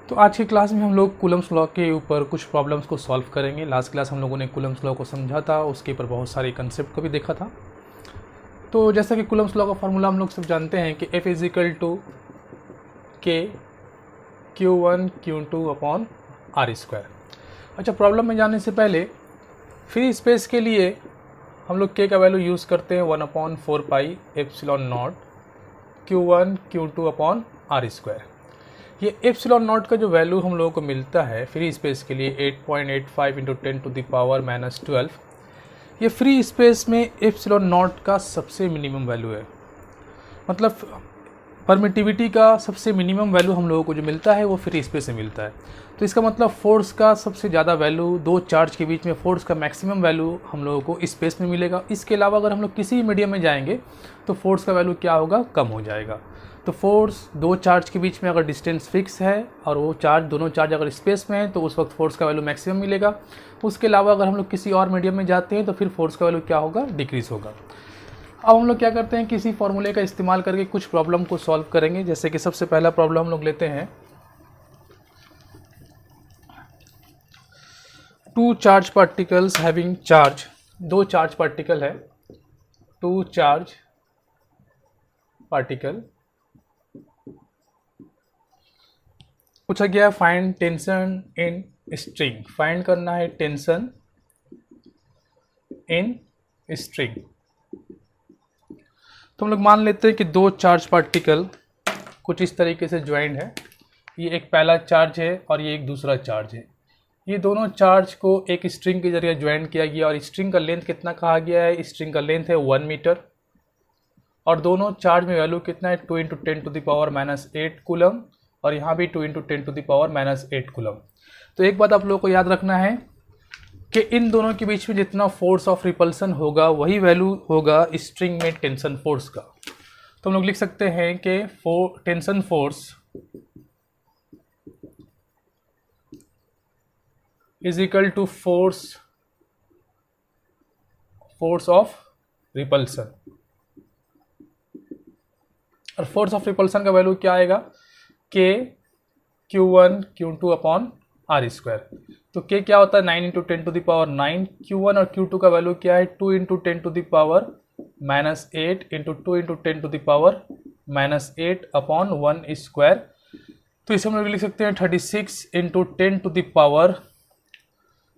तो आज की क्लास में हम लोग कूलम्स लॉ के ऊपर कुछ प्रॉब्लम्स को सॉल्व करेंगे। लास्ट क्लास हम लोगों ने कूलम्स लॉ को समझा था, उसके ऊपर बहुत सारे कंसेप्ट को भी देखा था। तो जैसा कि कूलम्स लॉ का फार्मूला हम लोग सब जानते हैं कि F is equal to k Q1 Q2 upon r square. अच्छा, प्रॉब्लम में जाने से पहले फ्री स्पेस के लिए हम लोग के का वैल्यू यूज़ करते हैं 1/4 pi epsilon naught Q1 Q2 upon r square. ये एप्सिलॉन नॉट का जो वैल्यू हम लोगों को मिलता है फ्री स्पेस के लिए 8.85 इंटू 10⁻⁻12, ये फ्री स्पेस में एप्सिलॉन नॉट का सबसे मिनिमम वैल्यू है। मतलब परमिटिविटी का सबसे मिनिमम वैल्यू हम लोगों को जो मिलता है वो फ्री स्पेस में मिलता है। तो इसका मतलब फोर्स का सबसे ज़्यादा वैल्यू, दो चार्ज के बीच में फोर्स का मैक्सिमम वैल्यू हम लोगों को स्पेस में मिलेगा। इसके अलावा अगर हम लोग किसी मीडियम में जाएंगे तो फोर्स का वैल्यू क्या होगा, कम हो जाएगा। तो फोर्स दो चार्ज के बीच में अगर डिस्टेंस फिक्स है और वो दोनों चार्ज अगर स्पेस में है तो उस वक्त फोर्स का वैल्यू मैक्सिमम मिलेगा। उसके अलावा अगर हम लोग किसी और मीडियम में जाते हैं तो फिर फोर्स का वैल्यू क्या होगा, डिक्रीज होगा। अब हम लोग क्या करते हैं, किसी फॉर्मूले का इस्तेमाल करके कुछ प्रॉब्लम को सॉल्व करेंगे। जैसे कि सबसे पहला प्रॉब्लम हम लोग लेते हैं, two charge particles having charge, दो चार्ज पार्टिकल है, टू चार्ज पार्टिकल। पूछा गया find tension in string, find करना है टेंशन इन स्ट्रिंग। तो हम लोग मान लेते हैं कि दो चार्ज पार्टिकल कुछ इस तरीके से ज्वाइंट है। ये एक पहला चार्ज है और ये एक दूसरा चार्ज है। ये दोनों चार्ज को एक स्ट्रिंग के जरिए ज्वाइंट किया गया और स्ट्रिंग का लेंथ कितना कहा गया है, स्ट्रिंग का लेंथ है 1 मीटर और दोनों चार्ज में वैल्यू कितना है 2 × 10⁻⁻8 कूलम और यहाँ भी 2 × 10⁻⁸ कूलम। तो एक बात आप लोगों को याद रखना है कि इन दोनों के बीच में जितना फोर्स ऑफ रिपल्सन होगा वही वैल्यू होगा स्ट्रिंग में टेंशन फोर्स का। तो हम लोग लिख सकते हैं कि tension force is equal to force of repulsion. और फोर्स ऑफ रिपल्सन का वैल्यू क्या आएगा, के Q1 Q2 upon r square. तो के क्या होता है 9 × 10⁹। Q1 और Q2 का वैल्यू क्या है 2 × 10⁻⁸ इंटू 2 × 10⁻⁸ अपॉन 1 स्क्वायर। तो इसे हम लोग लिख सकते हैं 36 ×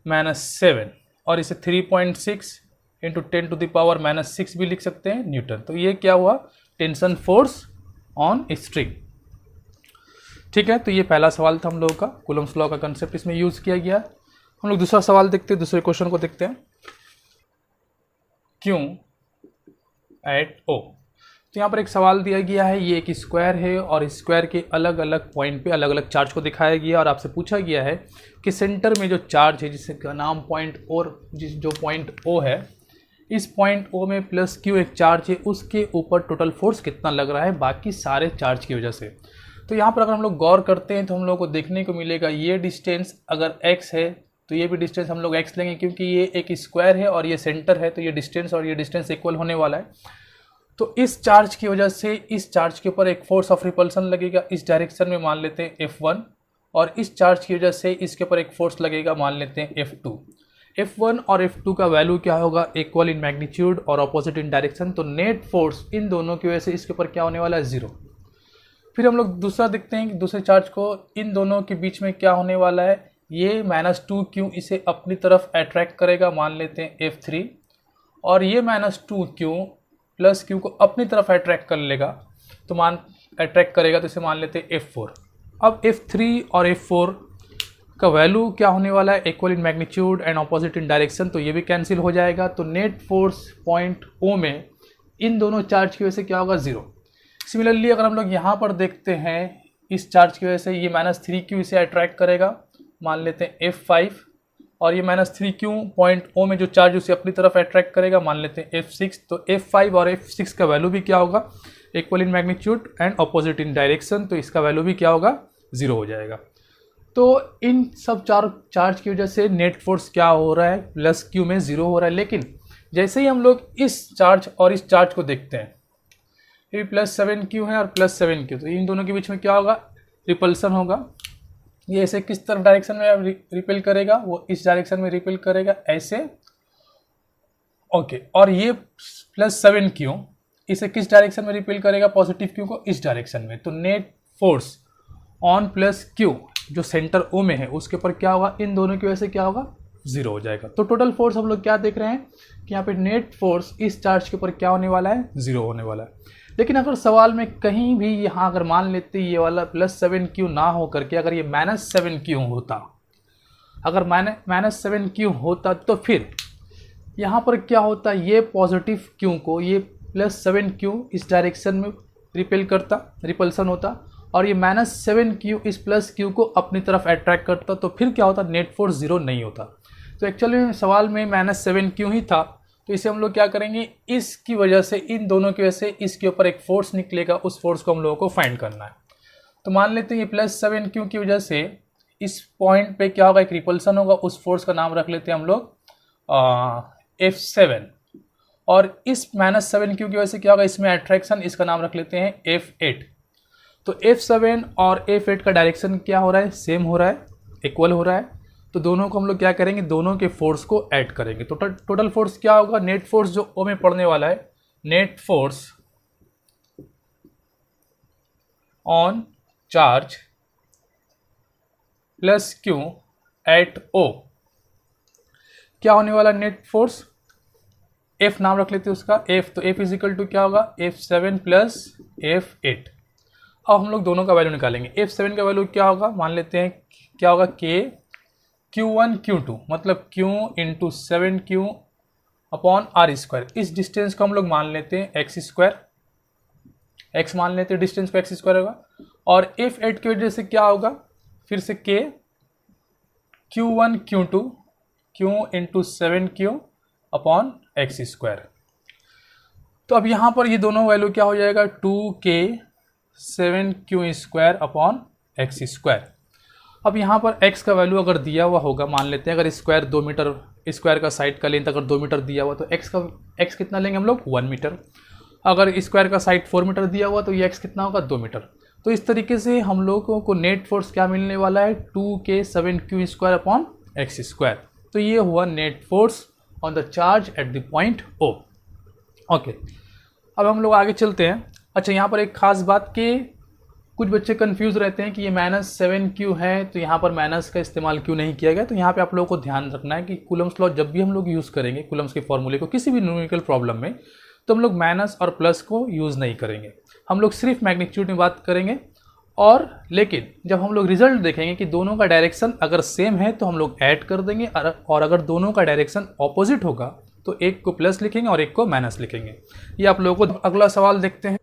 10⁻⁷ और इसे 3.6 × 10⁻⁻6 भी लिख सकते हैं न्यूटन। तो ये क्या हुआ, टेंशन फोर्स ऑन स्ट्रिंग। ठीक है, तो ये पहला सवाल था हम लोगों का, कूलम्स लॉ का कंसेप्ट इसमें यूज किया गया। हम लोग दूसरा सवाल देखते हैं, दूसरे क्वेश्चन को देखते हैं। क्यों एट ओ। तो यहाँ पर एक सवाल दिया गया है, ये एक स्क्वायर है और स्क्वायर के अलग अलग पॉइंट पे अलग अलग चार्ज को दिखाया गया और आपसे पूछा गया है कि सेंटर में जो चार्ज है जिसका नाम पॉइंट जो पॉइंट ओ है, इस पॉइंट ओ में प्लस क्यू एक चार्ज है, उसके ऊपर टोटल फोर्स कितना लग रहा है बाकी सारे चार्ज की वजह से। तो यहाँ पर अगर हम लोग गौर करते हैं तो हम लोग को देखने को मिलेगा ये डिस्टेंस अगर x है तो ये भी डिस्टेंस हम लोग x लेंगे, क्योंकि ये एक स्क्वायर है और ये सेंटर है तो ये डिस्टेंस और ये डिस्टेंस इक्वल होने वाला है। तो इस चार्ज की वजह से इस चार्ज के ऊपर एक फोर्स ऑफ रिपल्सन लगेगा इस डायरेक्शन में, मान लेते हैं F1, और इस चार्ज की वजह से इसके ऊपर एक फोर्स लगेगा, मान लेते हैं F2। F1 और F2 का वैल्यू क्या होगा, इक्वल इन मैग्नीट्यूड और ऑपोजिट इन डायरेक्शन। तो नेट फोर्स इन दोनों की वजह से इसके ऊपर क्या होने वाला है, 0। फिर हम लोग दूसरा देखते हैं कि दूसरे चार्ज को इन दोनों के बीच में क्या होने वाला है, ये -2Q इसे अपनी तरफ अट्रैक्ट करेगा, मान लेते हैं F3, और ये -2Q प्लस Q को अपनी तरफ अट्रैक्ट कर लेगा तो अट्रैक्ट करेगा तो इसे मान लेते हैं F4। अब F3 और F4 का वैल्यू क्या होने वाला है, equal in magnitude and opposite in direction, तो ये भी कैंसिल हो जाएगा। तो नेट फोर्स पॉइंट O में इन दोनों चार्ज की वजह से क्या होगा, 0। सिमिलरली अगर हम लोग यहाँ पर देखते हैं इस चार्ज की वजह से ये -3Q इसे अट्रैक्ट करेगा, मान लेते हैं F5, और ये -3Q पॉइंट O में जो चार्ज उसे अपनी तरफ अट्रैक्ट करेगा, मान लेते हैं F6। तो F5 और F6 का वैल्यू भी क्या होगा, equal in magnitude and opposite in direction, तो इसका वैल्यू भी क्या होगा, 0 हो जाएगा। तो इन सब चार्ज की वजह से नेट फोर्स क्या हो रहा है, प्लस Q में 0 हो रहा है। लेकिन जैसे ही हम लोग इस चार्ज और इस चार्ज को देखते हैं, ये +7Q है और +7Q, तो इन दोनों के बीच में क्या होगा, रिपल्सन होगा। ये ऐसे किस तरफ डायरेक्शन में रिपेल करेगा, वो इस डायरेक्शन में रिपेल करेगा ऐसे, ओके। और ये +7Q इसे किस डायरेक्शन में रिपेल करेगा, पॉजिटिव Q को इस डायरेक्शन में। तो net force on plus Q जो सेंटर O में है उसके ऊपर क्या होगा, इन दोनों की वजह से क्या होगा, 0 हो जाएगा। तो टोटल फोर्स हम लोग क्या देख रहे हैं कि यहाँ पे नेट फोर्स इस चार्ज के ऊपर क्या होने वाला है, 0 होने वाला है। लेकिन अगर सवाल में कहीं भी यहाँ अगर मान लेते ये वाला +7Q ना हो करके अगर ये -7Q होता, अगर -7Q होता तो फिर यहाँ पर क्या होता, ये पॉजिटिव Q को ये +7Q इस डायरेक्शन में रिपेल करता, रिपल्सन होता, और ये -7Q इस +Q को अपनी तरफ अट्रैक्ट करता, तो फिर क्या होता, नेट फोर्स 0 नहीं होता। तो एक्चुअली सवाल में -7Q ही था, तो इसे हम लोग क्या करेंगे, इसकी वजह से, इन दोनों की वजह से इसके ऊपर एक फोर्स निकलेगा, उस फोर्स को हम लोगों को फाइंड करना है। तो मान लेते हैं ये +7Q की वजह से इस पॉइंट पे क्या होगा, एक रिपल्सन होगा, उस फोर्स का नाम रख लेते हैं हम लोग F7, और इस -7Q की वजह से क्या होगा, इसमें अट्रैक्शन, इसका नाम रख लेते हैं F8। तो F7 और F8 का डायरेक्शन क्या हो रहा है, सेम हो रहा है, इक्वल हो रहा है। तो दोनों को हम लोग क्या करेंगे, दोनों के फोर्स को ऐड करेंगे। तो टोटल फोर्स क्या होगा, नेट फोर्स जो O में पड़ने वाला है, net force on charge plus Q at O, क्या होने वाला नेट फोर्स, F नाम रख लेते हैं उसका, F। तो F इजिकल टू क्या होगा, F7 प्लस F8। अब हम लोग दोनों का वैल्यू निकालेंगे। F7 का वैल्यू क्या होगा, मान लेते हैं क्या होगा, Q1 Q2 मतलब Q into 7Q upon R²। इस डिस्टेंस को हम लोग मान लेते हैं x², x मान लेते हैं डिस्टेंस को, x² होगा। और F8 की वजह से क्या होगा, फिर से Q1 Q2 Q into 7Q upon x²। तो अब यहाँ पर ये दोनों वैल्यू क्या हो जाएगा, 2K 7Q² अपॉन x²। अब यहाँ पर x का वैल्यू अगर दिया हुआ होगा, मान लेते हैं अगर स्क्वायर 2 मीटर, स्क्वायर का साइड का लेंथ अगर 2 मीटर दिया हुआ, तो x कितना लेंगे हम लोग, 1 मीटर। अगर स्क्वायर का साइड 4 मीटर दिया हुआ तो ये x कितना होगा, 2 मीटर। तो इस तरीके से हम लोगों को नेट फोर्स क्या मिलने वाला है, 2K 7Q² अपॉन x²। तो ये हुआ net force on the charge at the point O। Okay, अब हम लोग आगे चलते हैं। अच्छा, यहाँ पर एक खास बात कि कुछ बच्चे कंफ्यूज रहते हैं कि ये -7Q है, तो यहाँ पर माइनस का इस्तेमाल क्यों नहीं किया गया। तो यहाँ पे आप लोगों को ध्यान रखना है कि कूलम्स लॉ जब भी हम लोग यूज़ करेंगे कूलम्स के फॉर्मूले को किसी भी न्यूमेरिकल प्रॉब्लम में, तो हम लोग माइनस और प्लस को यूज़ नहीं करेंगे, हम लोग सिर्फ मैग्नीट्यूड में बात करेंगे। और लेकिन जब हम लोग रिजल्ट देखेंगे कि दोनों का डायरेक्शन अगर सेम है तो हम लोग ऐड कर देंगे, और अगर दोनों का डायरेक्शन ऑपोजिट होगा तो एक को प्लस लिखेंगे और एक को माइनस लिखेंगे। ये आप लोगों को अगला सवाल देखते हैं।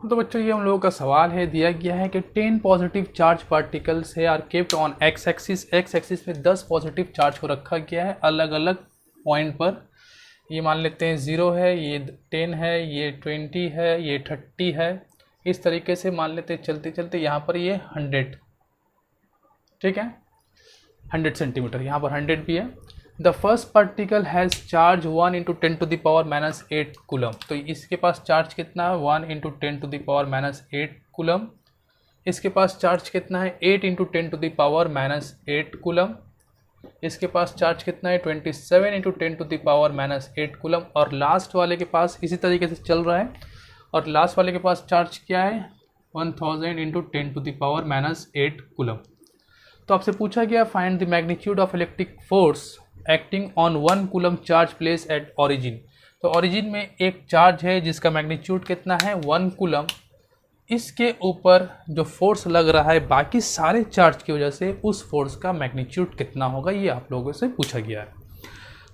तो बच्चों ये हम लोगों का सवाल है, दिया गया है कि 10 पॉजिटिव चार्ज पार्टिकल्स है are kept on x axis में 10 पॉजिटिव चार्ज को रखा गया है अलग अलग पॉइंट पर। ये मान लेते हैं 0 है, ये 10 है, ये 20 है, ये 30 है, इस तरीके से मान लेते हैं चलते चलते यहाँ पर ये 100, ठीक है, 100 सेंटीमीटर, यहाँ पर 100 भी है। The first particle has charge 1 × 10⁻⁻8 coulomb. तो इसके पास चार्ज कितना है, 1 × 10⁻⁸ कूलम। इसके पास चार्ज कितना है, 8 × 10⁻⁸ कूलम। इसके पास चार्ज कितना है, 27 × 10⁻⁸ कूलम। और लास्ट वाले के पास इसी तरीके से चल रहा है, और लास्ट वाले के पास चार्ज क्या है, 1000 × 10⁻⁸ कूलम। तो आपसे पूछा गया find the magnitude of electric force acting on 1 coulomb charge place at origin. तो ओरिजिन में एक चार्ज है जिसका मैग्नीट्यूड कितना है, 1 कूलम। इसके ऊपर जो फोर्स लग रहा है बाकी सारे चार्ज की वजह से, उस फोर्स का मैग्नीट्यूड कितना होगा, ये आप लोगों से पूछा गया है।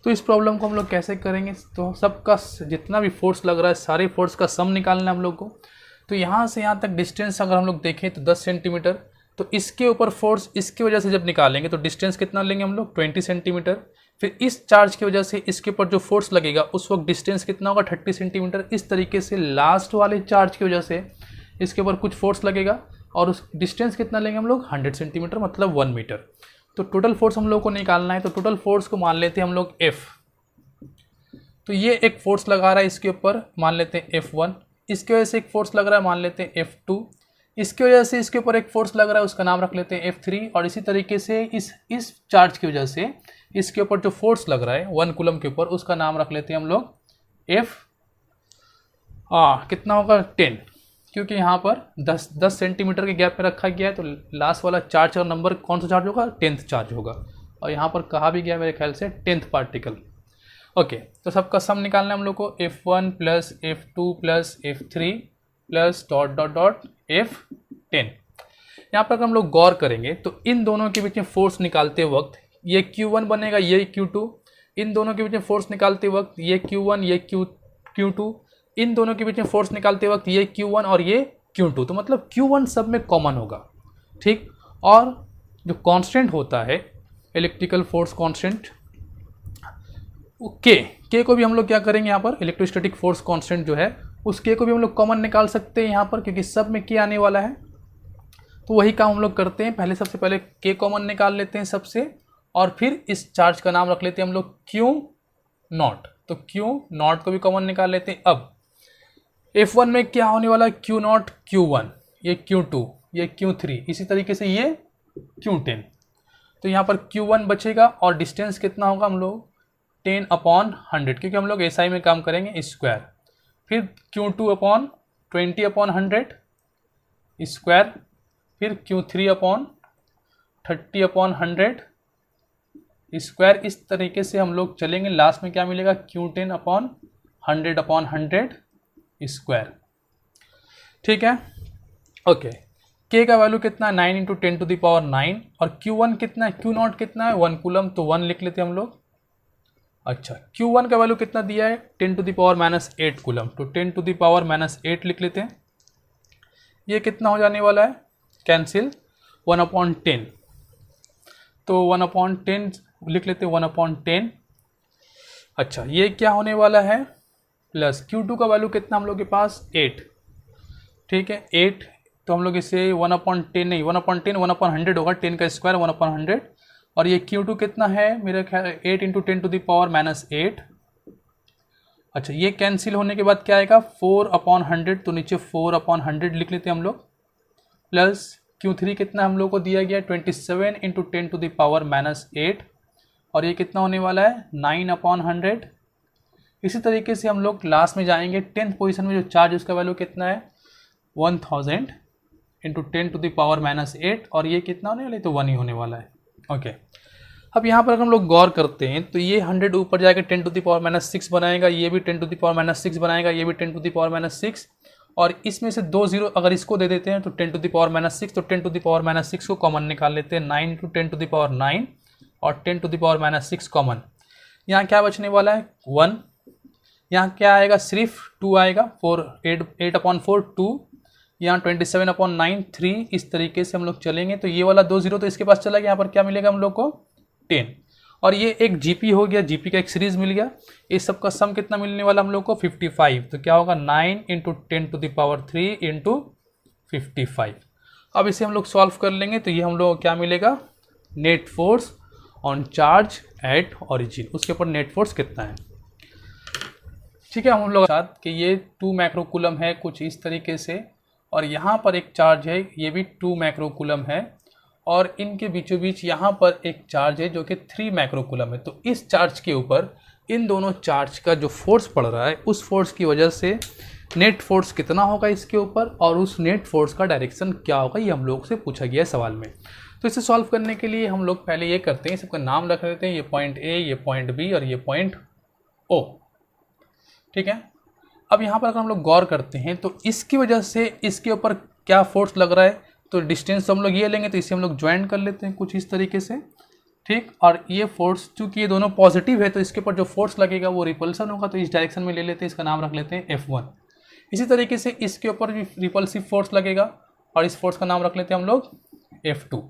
तो इस प्रॉब्लम को हम लोग कैसे करेंगे, तो सबका जितना भी फोर्स लग रहा है सारे फोर्स का सम निकालना है हम लोग को। तो यहाँ से यहाँ तक डिस्टेंस अगर हम लोग देखें तो 10 सेंटीमीटर, तो इसके ऊपर फोर्स इसकी वजह से जब निकालेंगे तो डिस्टेंस कितना लेंगे हम लोग, 20 सेंटीमीटर। फिर इस चार्ज की वजह से इसके ऊपर जो फोर्स लगेगा उस वक्त डिस्टेंस कितना होगा, 30 सेंटीमीटर। इस तरीके से लास्ट वाले चार्ज की वजह से इसके ऊपर कुछ फोर्स लगेगा और उस डिस्टेंस कितना लेंगे हम लोग, 100 सेंटीमीटर मतलब 1 मीटर। तो टोटल फोर्स हम लोग को निकालना है। तो टोटल फोर्स को मान लेते हैं हम लोग F। तो ये एक फोर्स लगा रहा है इसके ऊपर, मान लेते हैं F1। इसकी वजह से एक फोर्स लग रहा है, मान लेते हैं F2। इसकी वजह से इसके ऊपर एक फोर्स लग रहा है, उसका नाम रख लेते हैं F3। और इसी तरीके से इस चार्ज की वजह से इसके ऊपर जो फोर्स लग रहा है 1 कूलम के ऊपर, उसका नाम रख लेते हैं हम लोग कितना होगा 10, क्योंकि यहाँ पर 10 सेंटीमीटर के गैप में रखा गया है। तो लास्ट वाला चार्ज का नंबर कौन सा चार्ज होगा, 10th चार्ज होगा। और यहाँ पर कहा भी गया मेरे ख्याल से 10th पार्टिकल। ओके, तो सबका सम निकालना है हम लोग को, F1 plus F2 plus F3 plus dot dot dot F10। यहाँ पर अगर हम लोग गौर करेंगे तो इन दोनों के बीच में फोर्स निकालते वक्त ये Q1 बनेगा, ये Q2। इन दोनों के बीच में फोर्स निकालते वक्त ये Q1, ये Q2। इन दोनों के बीच में फोर्स निकालते वक्त ये Q1 और ये Q2। तो मतलब Q1 सब में कॉमन होगा, ठीक। और जो कांस्टेंट होता है इलेक्ट्रिकल फोर्स कांस्टेंट के को भी हम लोग क्या करेंगे, यहाँ पर इलेक्ट्रोस्टैटिक फोर्स कांस्टेंट जो है उस के को भी हम लोग कॉमन निकाल सकते हैं यहाँ पर, क्योंकि सब में के आने वाला है। तो वही काम हम लोग करते हैं, पहले सबसे पहले के कॉमन निकाल लेते हैं सबसे, और फिर इस चार्ज का नाम रख लेते हैं हम लोग Q0। तो Q0 को भी कॉमन निकाल लेते हैं। अब F1 में क्या होने वाला है, Q0 Q1, ये Q2, ये Q3, इसी तरीके से ये Q10। तो यहाँ पर Q1 बचेगा और डिस्टेंस कितना होगा हम लोग 10/100, क्योंकि हम लोग SI में काम करेंगे स्क्वायर। फिर Q2/20/100 स्क्वायर, फिर Q3/30/100 स्क्वायर। इस तरीके से हम लोग चलेंगे। लास्ट में क्या मिलेगा, Q10/100/100 स्क्वायर, ठीक है। ओके, के का वैल्यू कितना है 9 × 10⁹ और Q1 कितना है, Q0 कितना है 1 कूलम, तो 1 लिख लेते हैं हम लोग। अच्छा, Q1 का वैल्यू कितना दिया है 10⁻⁻8 कूलम, तो 10⁻⁻8 लिख लेते हैं। ये कितना हो जाने वाला है, कैंसिल 1/10, तो 1/10 लिख लेते हैं 1/10। अच्छा, ये क्या होने वाला है प्लस Q2 का वैल्यू कितना हम लोग के पास 8, ठीक है 8। तो हम लोग इसे 1/10 नहीं 1/10 1/100 होगा, 10 का स्क्वायर 1/100। और ये Q2 कितना है मेरा ख्याल 8 × 10⁻⁻8। अच्छा, ये कैंसिल होने के बाद क्या आएगा 4/100, तो नीचे 4/100 लिख लेते हैं हम लोग। प्लस Q3 कितना हम लोग को दिया गया 27 × 10⁻⁻8, और ये कितना होने वाला है 9/100। इसी तरीके से हम लोग लास्ट में जाएंगे 10th पोजीशन में, जो चार्ज उसका वैल्यू कितना है 1000 × 10⁻⁸, और ये कितना होने वाला है, तो 1 ही होने वाला है। ओके, अब यहाँ पर अगर हम लोग गौर करते हैं तो ये 100 ऊपर जाकर 10⁻⁻6 बनाएगा, ये भी 10⁻6 बनाएगा, ये भी 10⁻6, और इसमें से 2 0 अगर इसको दे देते हैं तो 10⁻6, तो 10⁻6 को कॉमन निकाल लेते हैं, 9 × 10⁻9 और 10⁻6 कॉमन। यहाँ क्या बचने वाला है 1, यहाँ क्या आएगा सिर्फ 2 आएगा, 8/4 2, यहाँ 27/9 3। इस तरीके से हम लोग चलेंगे तो ये वाला 2 0 तो इसके पास चला गया, यहाँ पर क्या मिलेगा हम लोग को 10, और ये एक GP हो गया, GP का एक सीरीज मिल गया। इस सब का सम कितना मिलने वाला हम लोग को 55, तो क्या होगा 9 × 10⁻3 × 55। अब इसे हम लोग सॉल्व कर लेंगे तो ये हम लोग क्या मिलेगा, net force on charge at origin, उसके ऊपर नेट फोर्स कितना है, ठीक है। हम लोग साथ कि ये 2 माइक्रो कूलम है कुछ इस तरीके से, और यहाँ पर एक चार्ज है ये भी 2 माइक्रो कूलम है, और इनके बीचों बीच यहाँ पर एक चार्ज है जो कि 3 माइक्रो कूलम है। तो इस चार्ज के ऊपर इन दोनों चार्ज का जो फोर्स पड़ रहा है उस फोर्स की वजह से नेट फोर्स कितना होगा इसके ऊपर, और उस नेट फोर्स का डायरेक्शन क्या होगा, ये हम लोग से पूछा गया है सवाल में। तो इसे सॉल्व करने के लिए हम लोग पहले ये करते हैं, सबका नाम रख देते हैं, ये पॉइंट ए, ये पॉइंट बी और ये पॉइंट ओ, ठीक है। अब यहाँ पर अगर हम लोग गौर करते हैं तो इसकी वजह से इसके ऊपर क्या फोर्स लग रहा है, तो डिस्टेंस हम लोग ये लेंगे तो इसे हम लोग ज्वाइन कर लेते हैं कुछ इस तरीके से, ठीक। और ये फोर्स चूंकि ये दोनों पॉजिटिव है तो इसके ऊपर जो फोर्स लगेगा वो रिपल्सन होगा, तो इस डायरेक्शन में ले लेते हैं, इसका नाम रख लेते हैं F1। इसी तरीके से इसके ऊपर भी रिपल्सिव फोर्स लगेगा और इस फोर्स का नाम रख लेते हैं हम लोग F2।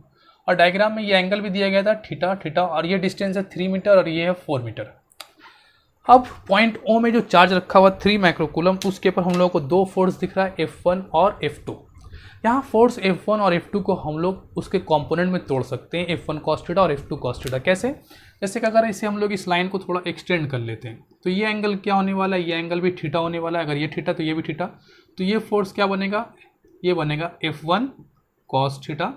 और डायग्राम में ये एंगल भी दिया गया था थीटा, और ये डिस्टेंस है 3 मीटर और ये है 4 मीटर। अब पॉइंट O में जो चार्ज रखा हुआ 3 माइक्रो कूलम, उसके ऊपर हम लोगों को 2 फोर्स दिख रहा है F1 और F2। यहाँ फोर्स F1 और F2 को हम लोग उसके कंपोनेंट में तोड़ सकते हैं, F1 cos थीटा और F2 cos थीटा। कैसे, जैसे कि अगर इसे हम लोग इस लाइन को थोड़ा एक्सटेंड कर लेते हैं तो ये एंगल क्या होने वाला है, ये एंगल भी थीटा होने वाला है, अगर ये थीटा तो ये भी थीटा, तो ये फोर्स क्या बनेगा ये बनेगा F1 cos थीटा,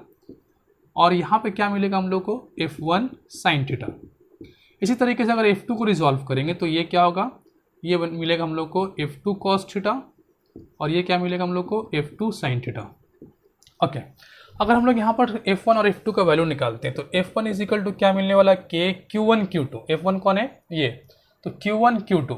और यहाँ पे क्या मिलेगा हम लोग को F1 sin थीटा। इसी तरीके से अगर F2 को रिजॉल्व करेंगे तो ये क्या होगा, ये मिलेगा हम लोग को F2 cos थीटा, और ये क्या मिलेगा हम लोग को F2 sin थीटा। ओके, अगर हम लोग यहाँ पर F1 और F2 का वैल्यू निकालते हैं तो F1 इज इक्वल टू क्या मिलने वाला है, K Q1 Q2। F1 कौन है, ये, तो Q1 Q2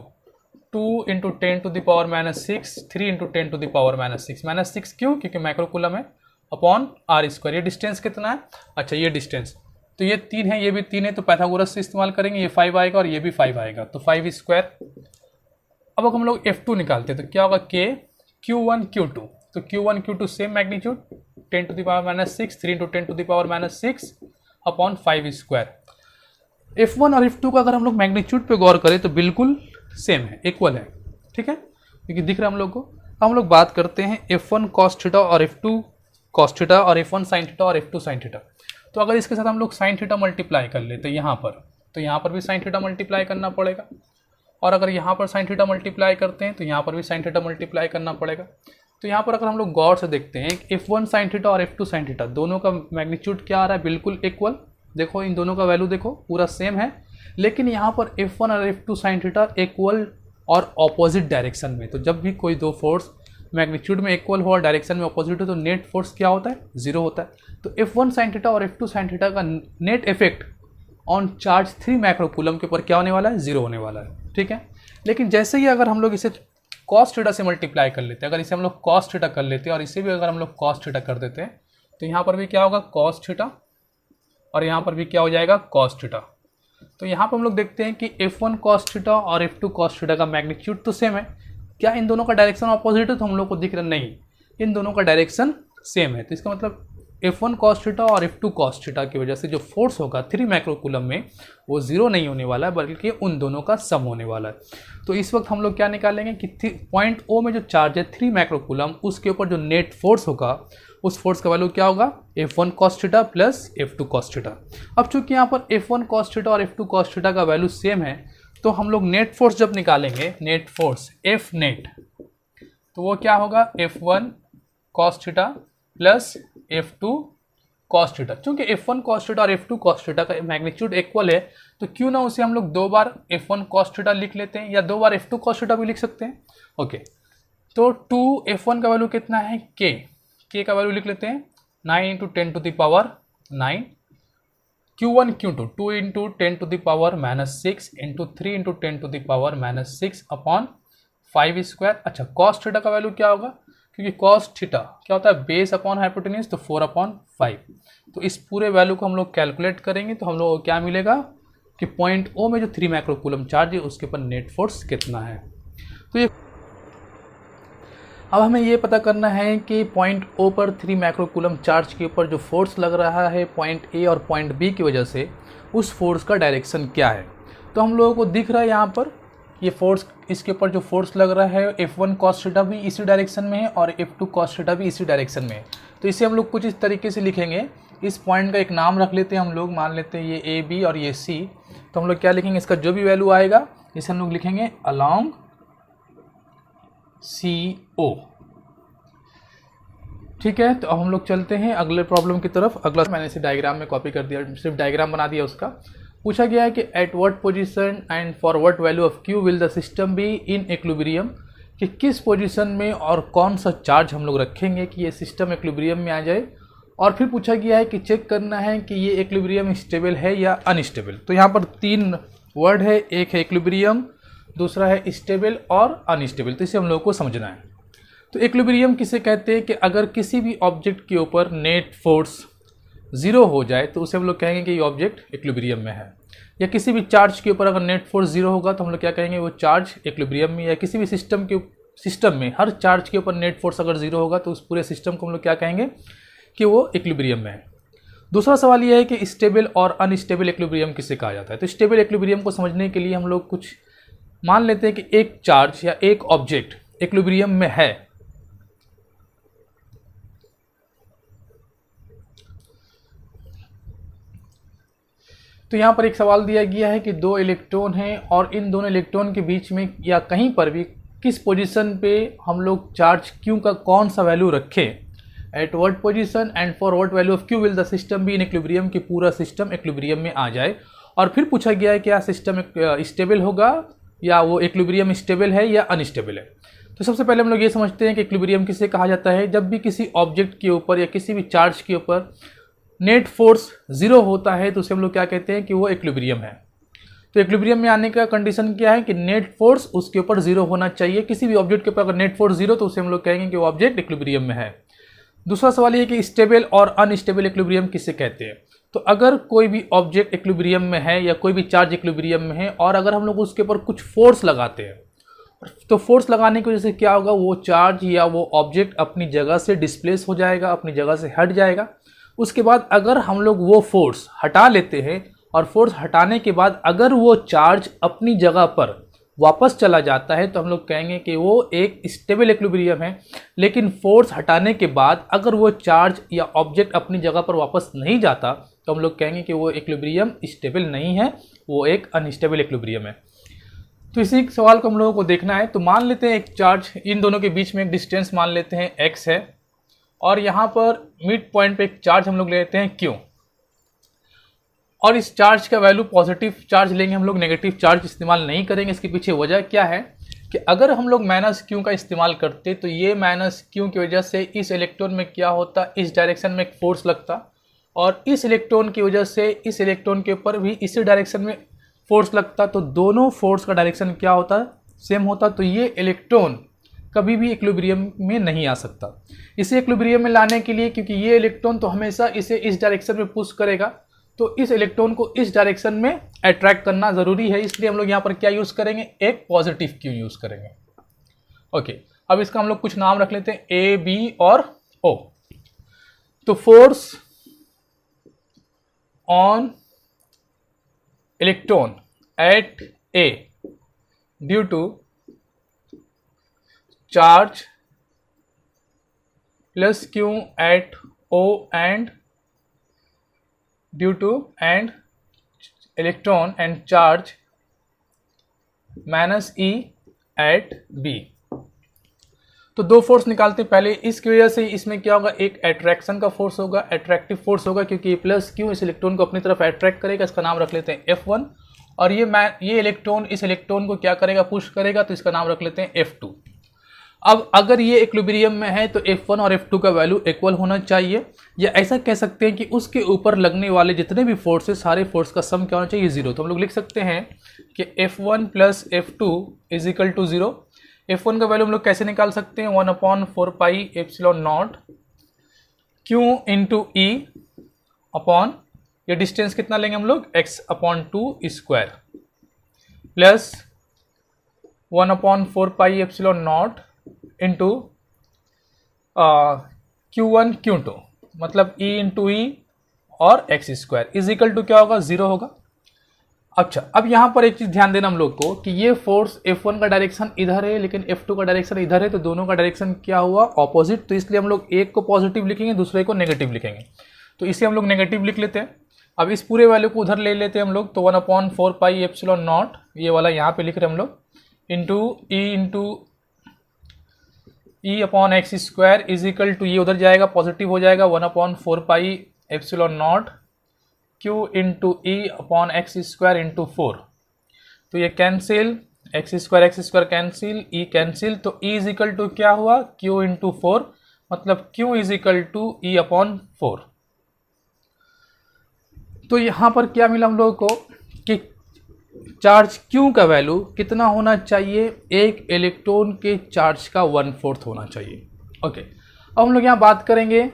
2 into 10 to the power minus 6, 3 into 10 to the power minus 6 क्यों, क्योंकि माइक्रोकूलम है, अपॉन आर स्क्वायर। ये डिस्टेंस कितना है, अच्छा ये डिस्टेंस, तो ये 3 है, ये भी 3 है, तो पाइथागोरस से इस्तेमाल करेंगे, ये 5 आएगा और ये भी 5 आएगा, तो 5 स्क्वायर। अब अगर हम लोग F2 निकालते हैं तो क्या होगा, K Q1 Q2, तो Q1 Q2 same magnitude 10 to the power minus 6, 3 into 10 to the power minus 6 upon 5 square. F1 और F2 का अगर हम लोग मैग्नीट्यूड पे गौर करें तो बिल्कुल सेम है, इक्वल है, ठीक है, क्योंकि दिख रहा है हम लोग को। हम लोग बात करते हैं F1 cos थीटा और F2 cos थीटा और F1 sin थीटा और F2 sin थीटा। तो अगर इसके साथ हम लोग sin थीटा मल्टीप्लाई कर लेते हैं यहाँ पर, तो यहाँ पर भी sin थीटा मल्टीप्लाई करना पड़ेगा, और अगर यहाँ पर sin थीटा मल्टीप्लाई करते हैं तो यहाँ पर भी sin थीटा मल्टीप्लाई करना पड़ेगा। तो यहाँ पर अगर हम लोग गौर से देखते हैं F1 sin थीटा और F2 sin थीटा दोनों का मैग्नीट्यूड क्या आ रहा है, बिल्कुल इक्वल। देखो इन दोनों का वैल्यू देखो पूरा सेम है, लेकिन यहाँ पर F1 और F2 sin थीटा इक्वल और ऑपोजिट डायरेक्शन में। तो जब भी कोई दो फोर्स मैग्नीट्यूड में इक्वल हो और डायरेक्शन में ऑपोजिट हो तो नेट फोर्स क्या होता है, जीरो होता है। तो F1 sin थीटा और F2 sin थीटा का net effect on charge 3 microcoulomb के ऊपर क्या होने वाला है, जीरो होने वाला है, ठीक है। लेकिन जैसे ही अगर हम लोग इसे cos थीटा से मल्टीप्लाई कर लेते हैं, अगर इसे हम लोग cos थीटा कर लेते हैं और इसे भी अगर हम लोग cos थीटा कर देते हैं तो यहाँ पर भी क्या होगा cos थीटा, और यहाँ पर भी क्या हो जाएगा cos थीटा। तो यहाँ पर हम लोग देखते हैं कि F1 cos थीटा और F2 cos थीटा का मैग्नीट्यूड तो सेम है, क्या इन दोनों का डायरेक्शन अपोजिट है, तो हम लोग को दिख रहा नहीं, इन दोनों का डायरेक्शन सेम है। तो इसका मतलब F1 cos थीटा और F2 cos थीटा की वजह से जो फोर्स होगा 3 माइक्रोकूलम में वो जीरो नहीं होने वाला है, बल्कि उन दोनों का सम होने वाला है। तो इस वक्त हम लोग क्या निकालेंगे कि पॉइंट O में जो चार्ज है 3 माइक्रोकूलम, उसके ऊपर जो नेट फोर्स होगा उस फोर्स का वैल्यू क्या होगा, F1 cos theta plus F2 cos theta. अब चूंकि यहाँ पर F1 cos थीटा और F2 cos थीटा का वैल्यू सेम है, तो हम लोग नेट फोर्स जब निकालेंगे, नेट फोर्स F नेट, तो वो क्या होगा F1 cos theta plus F2 cos theta. चूंकि F1 cos थीटा और F2 cos थीटा का मैग्नीट्यूड इक्वल है, तो क्यों ना उसे हम लोग 2 बार F1 cos थीटा लिख लेते हैं, या 2 बार F2 cos थीटा भी लिख सकते हैं। ओके, तो 2 F1 का वैल्यू कितना है, K का वैल्यू लिख लेते हैं 9 into 10 to the power 9, Q1 Q2 2 into 10 to the power minus 6 into 3 into 10 to the power minus 6 upon 5 square. अच्छा, cos थीटा का वैल्यू क्या होगा, क्योंकि cos थीटा क्या होता है, बेस अपॉन हाइपोटेन्यूज, तो 4 अपॉन 5। तो इस पूरे वैल्यू को हम लोग कैलकुलेट करेंगे तो हम लोग को क्या मिलेगा कि पॉइंट O में जो 3 माइक्रोकूलम चार्ज है उसके ऊपर नेट फोर्स कितना है। तो ये अब हमें ये पता करना है कि पॉइंट O पर 3 माइक्रोकूलम चार्ज के ऊपर जो फोर्स लग रहा है पॉइंट A और पॉइंट B की वजह से, उस फोर्स का डायरेक्शन क्या है। तो हम लोगों को दिख रहा है यहाँ पर ये फोर्स, इसके ऊपर जो फोर्स लग रहा है F1 cos थीटा भी इसी डायरेक्शन में है और F2 cos थीटा भी इसी डायरेक्शन में है। तो इसे हम लोग कुछ इस तरीके से लिखेंगे, इस पॉइंट का एक नाम रख लेते हैं हम लोग, मान लेते हैं ये AB और ये C। तो हम लोग क्या लिखेंगे, इसका जो भी वैल्यू आएगा इसे हम लोग लिखेंगे अलॉन्ग CO, ठीक है। तो अब हम लोग चलते हैं अगले प्रॉब्लम की तरफ। अगला मैंने इसे डायग्राम में कॉपी कर दिया, सिर्फ डायग्राम बना दिया उसका। पूछा गया है कि at what position and for what value of Q will the system be in equilibrium, कि किस पोजीशन में और कौन सा चार्ज हम लोग रखेंगे कि ये सिस्टम इक्विलिब्रियम में आ जाए। और फिर पूछा गया है कि चेक करना है कि ये इक्विलिब्रियम स्टेबल है या अनस्टेबल। तो यहाँ पर 3 वर्ड है, एक है इक्विलिब्रियम, दूसरा है स्टेबल और अनस्टेबल। तो इसे हम लोग को समझना है। तो इक्विलिब्रियम किसे कहते हैं कि अगर किसी भी ऑब्जेक्ट के ऊपर नेट फोर्स जीरो हो जाए तो उसे हम लोग कहेंगे कि ये ऑब्जेक्ट इक्विलिब्रियम में है। या किसी भी चार्ज के ऊपर अगर नेट फोर्स जीरो होगा तो हम लोग क्या कहेंगे, वो चार्ज इक्विलिब्रियम में। या किसी भी सिस्टम में हर चार्ज के ऊपर नेट फोर्स अगर जीरो होगा तो उस पूरे सिस्टम को हम लोग क्या कहेंगे कि वो इक्विलिब्रियम में है। दूसरा सवाल यह है कि स्टेबल और अनस्टेबल इक्विलिब्रियम किसे कहा जाता है। तो स्टेबल इक्विलिब्रियम को समझने के लिए हम लोग कुछ मान लेते हैं कि एक चार्ज या एक ऑब्जेक्ट इक्विलिब्रियम में है। तो यहाँ पर एक सवाल दिया गया है कि 2 इलेक्ट्रॉन हैं और इन दोनों इलेक्ट्रॉन के बीच में या कहीं पर भी किस पोजीशन पे हम लोग चार्ज Q का कौन सा वैल्यू रखें at what position and for what value of Q will the system be in equilibrium, कि पूरा सिस्टम इक्विलिब्रियम में आ जाए। और फिर पूछा गया है कि क्या सिस्टम स्टेबल होगा या वो इक्विलिब्रियम स्टेबल है या अनस्टेबल है। तो सबसे पहले हम लोग ये समझते हैं कि इक्विलिब्रियम किसे कहा जाता है। जब भी किसी ऑब्जेक्ट के ऊपर या किसी भी चार्ज के ऊपर नेट फोर्स 0 होता है तो उसे हम लोग क्या कहते हैं कि वो इक्विलिब्रियम है। तो इक्विलिब्रियम में आने का कंडीशन क्या है कि नेट फोर्स उसके ऊपर 0 होना चाहिए। किसी भी ऑब्जेक्ट के ऊपर अगर नेट फोर्स 0 तो उसे हम लोग कहेंगे कि वो ऑब्जेक्ट इक्विलिब्रियम में है। दूसरा सवाल ये कि स्टेबल और अनस्टेबल इक्विलिब्रियम किसे कहते हैं। तो अगर कोई भी ऑब्जेक्ट इक्विलिब्रियम में है या कोई भी चार्ज इक्विलिब्रियम में है और अगर हम लोग उसके ऊपर कुछ फोर्स लगाते हैं तो फोर्स लगाने की वजह से क्या होगा, वो चार्ज या वो ऑब्जेक्ट अपनी जगह से डिस्प्लेस हो जाएगा, अपनी जगह से हट जाएगा। उसके बाद अगर हम लोग वो फोर्स हटा लेते हैं और फोर्स हटाने के बाद अगर वो चार्ज अपनी जगह पर वापस चला जाता है तो हम लोग कहेंगे कि वो एक स्टेबल इक्विलिब्रियम है। लेकिन फोर्स हटाने के बाद अगर वो चार्ज या ऑब्जेक्ट अपनी जगह पर वापस नहीं जाता तो हम लोग कहेंगे कि वो इक्विलिब्रियम स्टेबल नहीं है, वो एक अनस्टेबल इक्विलिब्रियम है। तो इसी सवाल को हम लोगों को देखना है। तो मान लेते हैं एक चार्ज, इन दोनों के बीच में एक डिस्टेंस मान लेते हैं x है और यहाँ पर मिड पॉइंट पे एक चार्ज हम लोग ले लेते हैं q, और इस चार्ज का वैल्यू पॉजिटिव चार्ज लेंगे हम लोग, नेगेटिव चार्ज इस्तेमाल नहीं करेंगे। इसके पीछे वजह क्या है कि अगर हम लोग -q का इस्तेमाल करते तो ये -q की वजह से इस इलेक्ट्रॉन में क्या होता, इस डायरेक्शन में एक फोर्स लगता और इस इलेक्ट्रॉन की वजह से इस इलेक्ट्रॉन के ऊपर भी इसी डायरेक्शन में फोर्स लगता। तो दोनों फोर्स का डायरेक्शन क्या होता, सेम होता। तो ये इलेक्ट्रॉन कभी भी इक्विलिब्रियम में नहीं आ सकता। इसे इक्विलिब्रियम में लाने के लिए, क्योंकि ये इलेक्ट्रॉन तो हमेशा इसे इस डायरेक्शन में पुश करेगा, तो इस इलेक्ट्रॉन को इस डायरेक्शन में अट्रैक्ट करना ज़रूरी है। इसलिए हम लोग यहाँ पर क्या यूज़ करेंगे, एक पॉजिटिव क्यू यूज़ करेंगे। ओके, अब इसका हम लोग कुछ नाम रख लेते हैं ए, बी और ओ। तो force on electron at A due to charge plus q at O and due to and electron and charge minus E at B। तो दो फोर्स निकालते हैं। पहले इसकी वजह से इसमें क्या होगा, एक अट्रैक्शन का फोर्स होगा, अट्रैक्टिव फोर्स होगा, क्योंकि प्लस क्यू इस इलेक्ट्रॉन को अपनी तरफ अट्रैक्ट करेगा। इसका नाम रख लेते हैं F1। और ये इलेक्ट्रॉन इस इलेक्ट्रॉन को क्या करेगा, पुश करेगा, तो इसका नाम रख लेते हैं F2। अब अगर ये इक्विलिब्रियम में है तो F1 और F2 का वैल्यू इक्वल होना चाहिए, या ऐसा कह सकते हैं कि उसके ऊपर लगने वाले जितने भी फोर्स है सारे फोर्स का सम क्या होना चाहिए, 0। तो हम लोग लिख सकते हैं कि F1 plus F2 is equal to 0। F1 का वैल्यू हम लोग कैसे निकाल सकते हैं, 1/4 pi epsilon naught Q into E upon, ये डिस्टेंस कितना लेंगे हम लोग, x/2 square plus 1/4 pi epsilon naught into Q1 Q2, मतलब E इंटू ई और x square is equal to क्या होगा, 0 होगा। अच्छा, अब यहाँ पर एक चीज़ ध्यान देना हम लोग को कि ये फोर्स F1 का डायरेक्शन इधर है लेकिन F2 का डायरेक्शन इधर है, तो दोनों का डायरेक्शन क्या हुआ, ऑपोजिट। तो इसलिए हम लोग एक को पॉजिटिव लिखेंगे, दूसरे को नेगेटिव लिखेंगे। तो इसे हम लोग नेगेटिव लिख लेते हैं। अब इस पूरे वैल्यू को उधर ले लेते हैं हम लोग, तो 1/4 पाई एप्सिलॉन नॉट, ये वाला यहाँ पे लिख रहे हैं हम लोग, into e upon x square is equal to, ये उधर जाएगा पॉजिटिव हो जाएगा, 1/4 pi epsilon naught Q into e upon x square into 4। तो ये cancel, x square cancel, e cancel, तो ई इज इक्वल टू क्या हुआ, Q इंटू 4, मतलब Q is equal to e upon 4। तो यहाँ पर क्या मिला हम लोगों को कि चार्ज Q का वैल्यू कितना होना चाहिए, एक इलेक्ट्रॉन के चार्ज का 1/4 होना चाहिए। ओके, अब हम लोग यहाँ बात करेंगे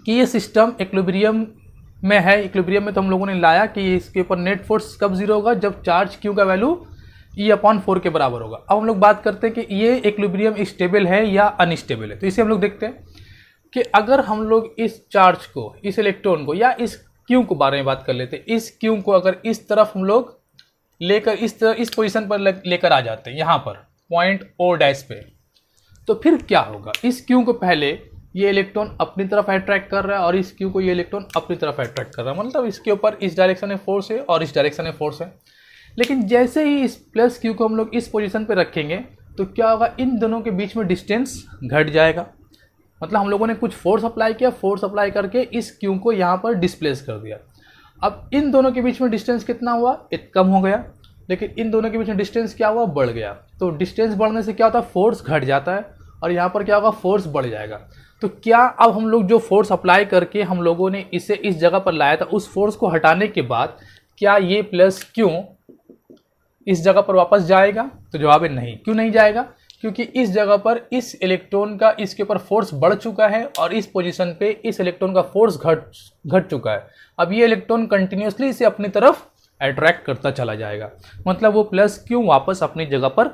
कि ये सिस्टम इक्विलिब्रियम में है। इक्विलिब्रियम में तो हम लोगों ने लाया कि इसके ऊपर नेट फोर्स कब 0 होगा, जब चार्ज Q का वैल्यू E/4 के बराबर होगा। अब हम लोग बात करते हैं कि ये इक्विलिब्रियम स्टेबल है या अनस्टेबल है। तो इसे हम लोग देखते हैं कि अगर हम लोग इस चार्ज को, इस इलेक्ट्रॉन को, या इस Q को बारे में बात कर लेते हैं, इस Q को अगर इस तरफ हम लोग लेकर इस पोजीशन पर लेकर आ जाते हैं, यहाँ पर पॉइंट O डैश पे, तो फिर क्या होगा, इस Q को पहले ये इलेक्ट्रॉन अपनी तरफ अट्रैक्ट कर रहा है और इस Q को ये इलेक्ट्रॉन अपनी तरफ अट्रैक्ट कर रहा है, मतलब इसके ऊपर इस डायरेक्शन में फोर्स है और इस डायरेक्शन में फोर्स है। लेकिन जैसे ही इस प्लस Q को हम लोग इस पोजीशन पे रखेंगे तो क्या होगा, इन दोनों के बीच में डिस्टेंस घट जाएगा। मतलब हम लोगों ने कुछ फोर्स अप्लाई किया, फोर्स अप्लाई करके इस क्यू को यहाँ पर डिस्प्लेस कर दिया। अब इन दोनों के बीच में डिस्टेंस कितना हुआ, कम हो गया, लेकिन इन दोनों के बीच में डिस्टेंस क्या हुआ, बढ़ गया। तो डिस्टेंस बढ़ने से क्या होता है, फोर्स घट जाता है और यहाँ पर क्या होगा, फोर्स बढ़ जाएगा। तो क्या अब हम लोग जो फोर्स अप्लाई करके हम लोगों ने इसे इस जगह पर लाया था, उस फोर्स को हटाने के बाद क्या ये प्लस क्यू इस जगह पर वापस जाएगा? तो जवाब है नहीं। क्यों नहीं जाएगा? क्योंकि इस जगह पर इस इलेक्ट्रॉन का इसके ऊपर फोर्स बढ़ चुका है और इस पोजीशन पे इस इलेक्ट्रॉन का फोर्स घट चुका है। अब ये इलेक्ट्रॉन कंटिन्यूसली इसे अपनी तरफ अट्रैक्ट करता चला जाएगा, मतलब वो प्लस क्यू वापस अपनी जगह पर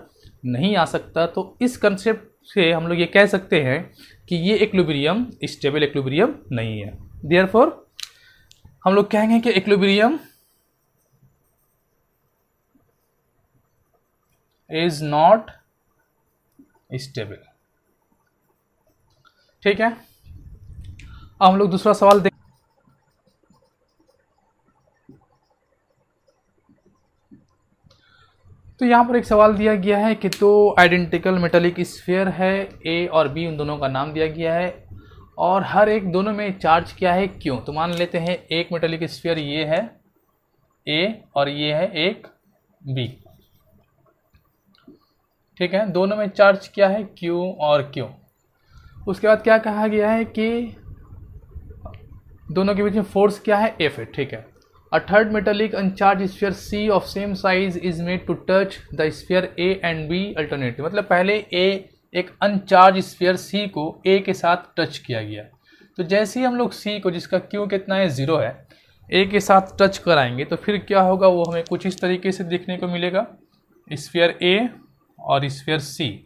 नहीं आ सकता। तो इस कंसेप्ट से हम लोग ये कह सकते हैं कि ये इक्विलिब्रियम स्टेबल इक्विलिब्रियम नहीं है। देयरफॉर हम लोग कहेंगे कि इक्विलिब्रियम इज नॉट स्टेबल। ठीक है, अब हम लोग दूसरा सवाल देख। तो यहां पर एक सवाल दिया गया है कि तो आइडेंटिकल मेटालिक स्फीयर है, ए और बी उन दोनों का नाम दिया गया है और हर एक दोनों में चार्ज क्या है, क्यों। तो मान लेते हैं एक मेटालिक स्फीयर ये है ए और ये है एक बी। ठीक है, दोनों में चार्ज क्या है, क्यू और क्यू। उसके बाद क्या कहा गया है कि दोनों के बीच में फोर्स क्या है, एफ है। ठीक है, a third metallic uncharged sphere C of same size is made to touch the sphere A and B alternative. मतलब पहले ए एक अनचार्ज स्फीयर सी को ए के साथ टच किया गया, तो जैसे ही हम लोग सी को, जिसका क्यू कितना है, 0 है, ए के साथ टच कराएंगे तो फिर क्या होगा, वो हमें कुछ इस तरीके से देखने को मिलेगा, स्फीयर ए और स्फीयर सी,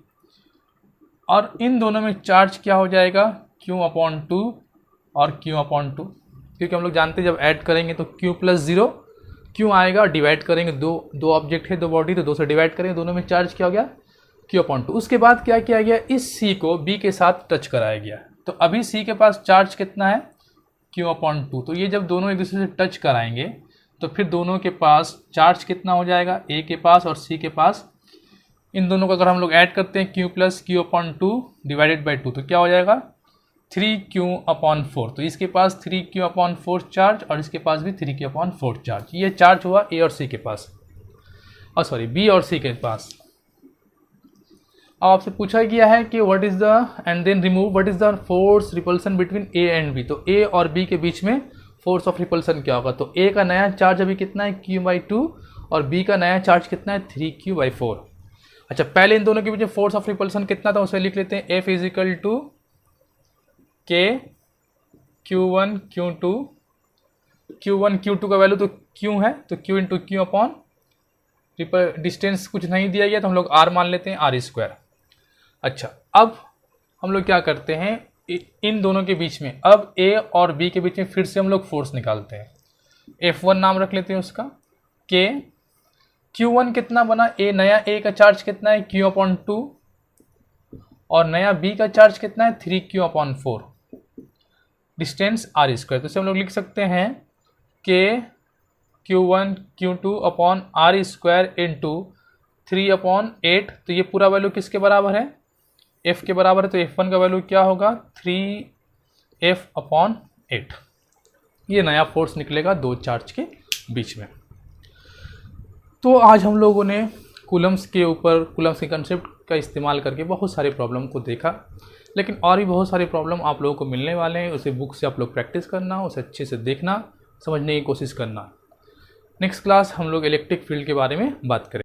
और इन दोनों में चार्ज क्या हो जाएगा, Q/2 और Q/2, क्योंकि हम लोग जानते हैं जब ऐड करेंगे तो Q + 0 क्यों आएगा, डिवाइड करेंगे, दो ऑब्जेक्ट है, दो बॉडी, तो 2 से डिवाइड करेंगे, दोनों में चार्ज क्या हो गया, Q/2। उसके बाद क्या किया गया, इस C को B के साथ टच कराया गया, तो अभी C के पास चार्ज कितना है, Q/2। तो ये जब दोनों एक दूसरे से टच कराएंगे तो फिर दोनों के पास चार्ज कितना हो जाएगा, A के पास और C के पास। इन दोनों को अगर हम लोग ऐड करते हैं, Q + Q/2 डिवाइडेड बाई 2, तो क्या हो जाएगा, 3Q/4। तो इसके पास 3Q/4 चार्ज और इसके पास भी 3Q/4 चार्ज। ये चार्ज हुआ ए और सी के पास, और सॉरी बी और सी के पास। अब आपसे पूछा गया है कि what is the and then remove what is the force repulsion between A and B. तो ए और बी के बीच में फोर्स ऑफ रिपल्सन क्या होगा, तो ए का नया चार्ज अभी कितना है, Q/2, और बी का नया चार्ज कितना है, 3Q/4। अच्छा, पहले इन दोनों के बीच में फोर्स ऑफ रिपल्सन कितना था, उसे लिख लेते हैं, F = K Q1 Q2। Q1 Q2 का वैल्यू तो Q है, तो Q × Q/, डिस्टेंस कुछ नहीं दिया गया तो हम लोग R मान लेते हैं, R²। अच्छा, अब हम लोग क्या करते हैं, इन दोनों के बीच में, अब A और B के बीच में फिर से हम लोग फोर्स निकालते हैं। F1 नाम रख लेते हैं उसका, K Q1 कितना बना, A नया A का चार्ज कितना है, Q/2, और नया B का चार्ज कितना है, 3Q/4, डिस्टेंस R²। तो इसे हम लोग लिख सकते हैं K Q1 Q2 upon R² × 3/8। तो ये पूरा वैल्यू किसके बराबर है, F के बराबर है, तो F1 का वैल्यू क्या होगा, 3F/8। ये नया फोर्स निकलेगा दो चार्ज के बीच में। तो आज हम लोगों ने कूलम्स के ऊपर, कूलम्स के कंसेप्ट का इस्तेमाल करके बहुत सारे प्रॉब्लम को देखा, लेकिन और भी बहुत सारे प्रॉब्लम आप लोगों को मिलने वाले हैं। उसे बुक से आप लोग प्रैक्टिस करना, उसे अच्छे से देखना, समझने की कोशिश करना। नेक्स्ट क्लास हम लोग इलेक्ट्रिक फील्ड के बारे में बात करें।